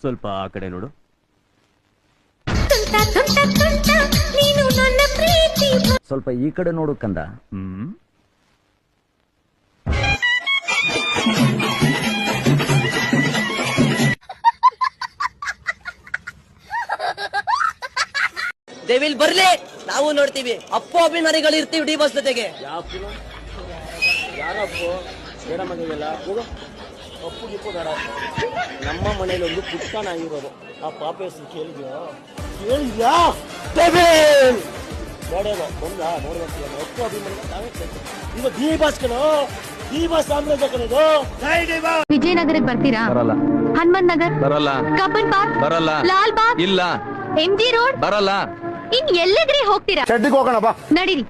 ಸ್ವಲ್ಪ ಆ ಕಡೆ ನೋಡು. ಸ್ವಲ್ಪ ಈ ಕಡೆ ನೋಡು ಕಂದ. ದೇವಿಲ್ ಬರ್ಲಿ, ನಾವು ನೋಡ್ತೀವಿ. ಅಪ್ಪು ಅಭಿಮಾನಿಗಳು ಇರ್ತೀವಿ ಡಿ ಬಸ್ ಜೊತೆಗೆ. ಯಾರಪ್ಪು ಬೇಡ ಮನೆಯಲ್ಲ ಅಪ್ಪು ಗಿಪ್ಪು ಬೇಡ. ನಮ್ಮ ಮನೇಲಿ ಒಂದು ಪುಟ್ಕನ ಆಗಿರೋದು. ಆ ಪಾಪ ಹೆಸರು ಕೇಳಿದ್ಯಾ ನೋಡೋದು ಬಂದ ನೋಡ್ಬೇಕು. ಅಪ್ಪು ಅಭಿಮಾನಿಗಳು ನಾವೇ ಇದು ಡಿ ಬಸ್ ಕಣ, ಡಿ ಬಸ್ ಸಾಮ್ರಾಜ್ಯ ಕಣದು. ವಿಜಯನಗರಕ್ಕೆ ಬರ್ತೀರಾ? ಬರಲ್ಲ. ಹನುಮನ್ ನಗರ್ ಬರಲ್ಲ. ಕಬ್ಬನ್ ಪಾರ್ಕ್ ಬರಲ್ಲ. ಲಾಲ್ ಬಾಗ್ ಇಲ್ಲ. MG ರೋಡ್ ಬರಲ್ಲ. ಇನ್ ಎಲ್ಲಿದ್ರೆ ಹೋಗ್ತೀರಾ? ಶೆಡ್ಡಿಗೆ ಹೋಗೋಣ ಬಾ. ನಡೀರಿ.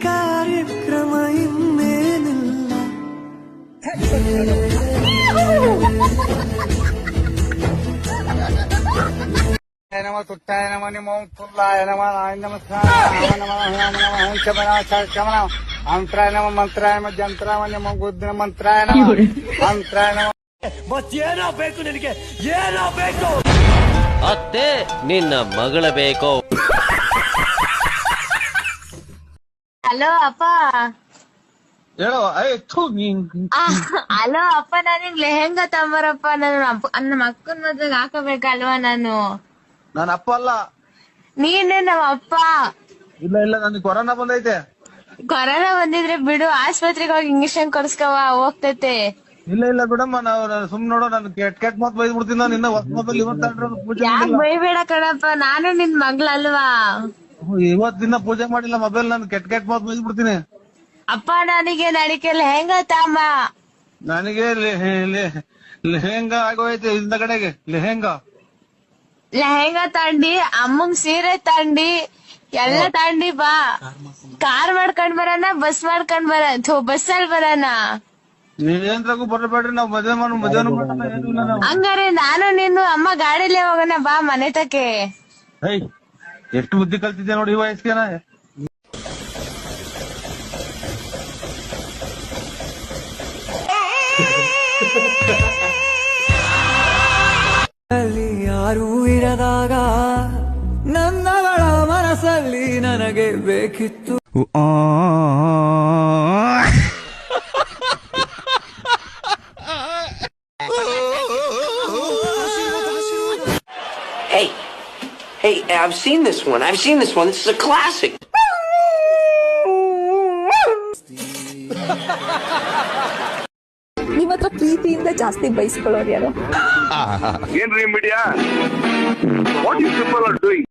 ಕಾರ್ಯಕ್ರಮ ಇನ್ನೇನಿಲ್ಲ. नमः तुट्टाय नमः निमों तुल्लाय नमः नारायण नमस्कार नमः नमः हंसबना चमना मंत्राय नमः जंत्राय नमः गुद्ध मंत्राय नमः मंत्राय नमः. ಮತ್ತೇನೋ ಬೇಕು ನಿನಗೆ? ಏನೋ ಬೇಕು? ಅತ್ತೆ ನಿನ್ನ ಮಗಳ ಬೇಕೋ? ಹಲೋ ಅಪ್ಪ. ಹೇಳೋ. ಹಲೋ ಅಪ್ಪ, ನನಗ್ ಲೆಹೆಂಗಾ ತಗೊಂಬರಪ್ಪ. ನಮ್ಮ ಅಕ್ಕನ ಮದ್ವೆಗೆ ಹಾಕಬೇಕಲ್ವಾ ನಾನು? ನನ್ನ ಅಪ್ಪ ಅಲ್ಲ. ನೀನೇ ನಮ್ಮ ಅಪ್ಪ. ಇಲ್ಲ ಇಲ್ಲ, ನನಗೆ ಕೊರೋನಾ ಬಂದೈತೆ. ಕೊರೋನಾ ಬಂದಿದ್ರೆ ಬಿಡು, ಆಸ್ಪತ್ರೆಗೆ ಹೋಗಿ ಇಂಜೆಕ್ಷನ್ ಕೊಡ್ಸ್ಕವ, ಹೋಗ್ತೈತೆ. ಇಲ್ಲ ಇಲ್ಲ ಬಿಡಮ್ಮ, ನಾವು ಸುಮ್ ನೋಡೋ. ನಾನು ಕೆಟ್ ಮಾತ್ ಬೈದ್ ಬಿಡ್ತೀನಿ. ನಾನು ಇನ್ನ ಹೊಸ ಮೊಬೈಲ್ ಇವತ್ತು ಪೂಜೆ ಯಾಕ್ ಬೈಬೇಡ ಕಣಪ್ಪ, ನಾನು ನಿನ್ ಮಗ್ಳಲ್ವಾ? ಇವತ್ತಿನ ಪೂಜೆ ಮಾಡಿಲ್ಲ ಮೊಬೈಲ್. ನಾನು ಕೆಟ್ ಮಾತ್ ಬೈದ್ ಬಿಡ್ತೀನಿ. ಅಪ್ಪ ನನಗೆ ನಡಿಕೆ ಲೆಹೆಂಗಾ ತಾಂಬ. ನನಗೆ ಲೆಹೆಂಗಾ ಆಗೋಯ್ತು ಹಿಂದ ಕಡೆಗೆ. ಲೆಹೆಂಗಾ ತಂಡಿ, ಅಮ್ಮಂಗ್ ಸೀರೆ ತಂಡಿ, ಎಲ್ಲ ತಂಡಿ ಬಾ. ಕಾರ್ ಮಾಡ್ಕೊಂಡ್ ಬರೋಣ, ಬಸ್ ಮಾಡ್ಕೊಂಡ್ ಬಸ್ಸಲ್ಲಿ ಬರೋಣ. ನೀವೇನ್ರಾಗೂ ಬರಬೇಡ್ರಿ. ನಾವ್ ಮದ್ವೆ ಮಾಡೋಣ. ಹಂಗಾರೆ ನಾನು ನೀನು ಅಮ್ಮ ಗಾಡಿಲೇ ಹೋಗೋಣ ಬಾ ಮನೆ ತಕ್ಕೆ. ಎಷ್ಟು ಬುದ್ಧಿ ಕಲ್ತಿದ್ದೆ ನೋಡಿ ಈ ವಯಸ್ಸಿಗೆ. ಯಾರೂ ಇರದಾಗ ನನ್ನಗಳ ಮನಸ್ಸಲ್ಲಿ ನನಗೆ ಬೇಕಿತ್ತು. Hey, I've seen this one. This is a classic. ನಿಮ್ಮತ್ರ ಪ್ರೀತಿಯಿಂದ ಜಾಸ್ತಿ ಬಯಸ್ಕೊಳ್ಳೋರು ಯಾರು? ಏನ್ರಿ media what you people are doing?